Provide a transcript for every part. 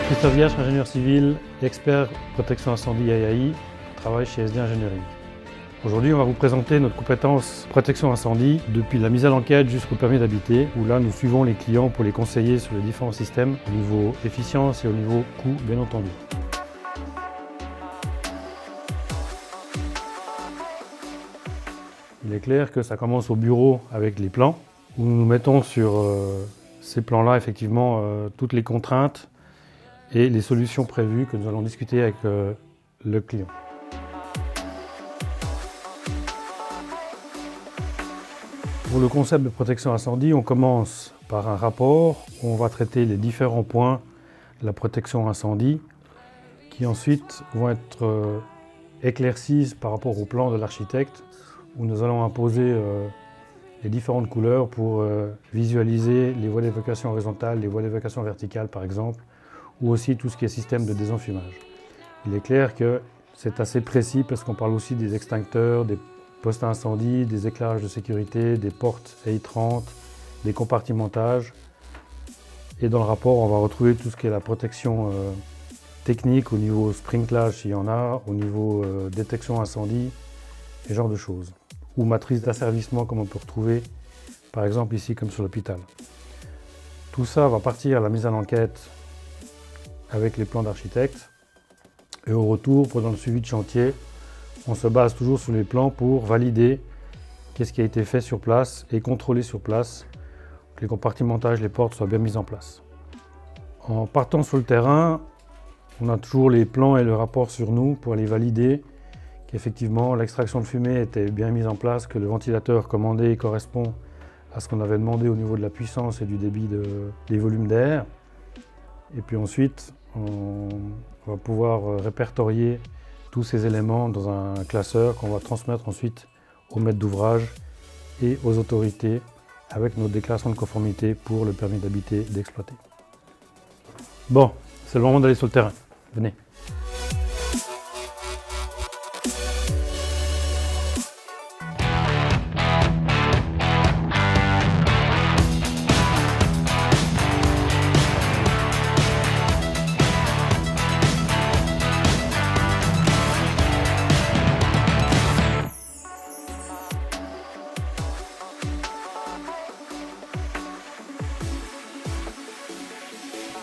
Christophe Giersch, ingénieur civil, expert protection incendie AAI, travaille chez SD Ingénierie. Aujourd'hui, on va vous présenter notre compétence protection incendie depuis la mise à l'enquête jusqu'au permis d'habiter, où là, nous suivons les clients pour les conseiller sur les différents systèmes au niveau efficience et au niveau coût, bien entendu. Il est clair que ça commence au bureau avec les plans, où nous mettons sur ces plans-là effectivement toutes les contraintes et les solutions prévues que nous allons discuter avec le client. Pour le concept de protection incendie, on commence par un rapport où on va traiter les différents points de la protection incendie qui ensuite vont être éclaircis par rapport au plan de l'architecte où nous allons imposer les différentes couleurs pour visualiser les voies d'évacuation horizontales, les voies d'évacuation verticales par exemple, ou aussi tout ce qui est système de désenfumage. Il est clair que c'est assez précis parce qu'on parle aussi des extincteurs, des postes à incendie, des éclairages de sécurité, des portes AI30, des compartimentages. Et dans le rapport, on va retrouver tout ce qui est la protection technique au niveau sprinklage s'il y en a, au niveau détection incendie, et ce genre de choses. Ou matrice d'asservissement comme on peut retrouver par exemple ici comme sur l'hôpital. Tout ça va partir à la mise à l'enquête avec les plans d'architecte. Et au retour, pendant le suivi de chantier, on se base toujours sur les plans pour valider qu'est-ce qui a été fait sur place et contrôler sur place que les compartimentages, les portes soient bien mis en place. En partant sur le terrain, on a toujours les plans et le rapport sur nous pour aller valider qu'effectivement l'extraction de fumée était bien mise en place, que le ventilateur commandé correspond à ce qu'on avait demandé au niveau de la puissance et du débit des volumes d'air. Et puis ensuite, on va pouvoir répertorier tous ces éléments dans un classeur qu'on va transmettre ensuite au maître d'ouvrage et aux autorités avec nos déclarations de conformité pour le permis d'habiter et d'exploiter. Bon, c'est le moment d'aller sur le terrain. Venez.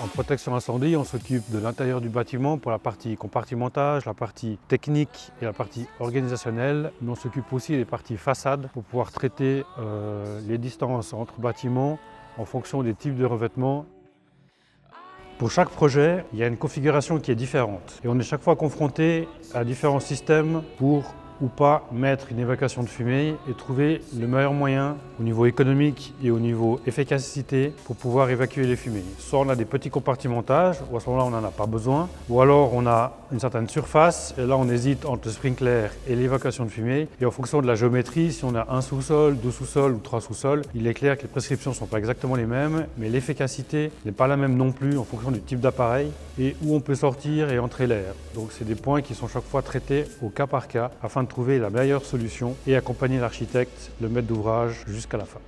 En protection incendie, on s'occupe de l'intérieur du bâtiment pour la partie compartimentage, la partie technique et la partie organisationnelle. Mais on s'occupe aussi des parties façades pour pouvoir traiter les distances entre bâtiments en fonction des types de revêtements. Pour chaque projet, il y a une configuration qui est différente. Et on est chaque fois confronté à différents systèmes pour ou pas mettre une évacuation de fumée et trouver le meilleur moyen au niveau économique et au niveau efficacité pour pouvoir évacuer les fumées. Soit on a des petits compartimentages, ou à ce moment-là on n'en a pas besoin, ou alors on a une certaine surface et là on hésite entre le sprinkler et l'évacuation de fumée. Et en fonction de la géométrie, si on a un sous-sol, deux sous-sols ou trois sous-sols, il est clair que les prescriptions ne sont pas exactement les mêmes, mais l'efficacité n'est pas la même non plus en fonction du type d'appareil et où on peut sortir et entrer l'air. Donc c'est des points qui sont chaque fois traités au cas par cas afin de trouver la meilleure solution et accompagner l'architecte, le maître d'ouvrage jusqu'à la fin.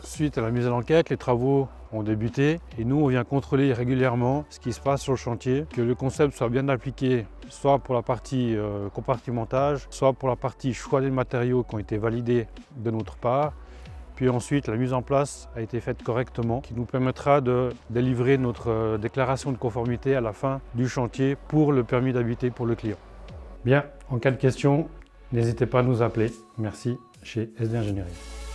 Suite à la mise à l'enquête, les travaux ont débuté et nous on vient contrôler régulièrement ce qui se passe sur le chantier, que le concept soit bien appliqué soit pour la partie compartimentage, soit pour la partie choix des matériaux qui ont été validés de notre part. Puis ensuite, la mise en place a été faite correctement, qui nous permettra de délivrer notre déclaration de conformité à la fin du chantier pour le permis d'habiter pour le client. Bien, en cas de question, n'hésitez pas à nous appeler. Merci chez SD Ingénierie.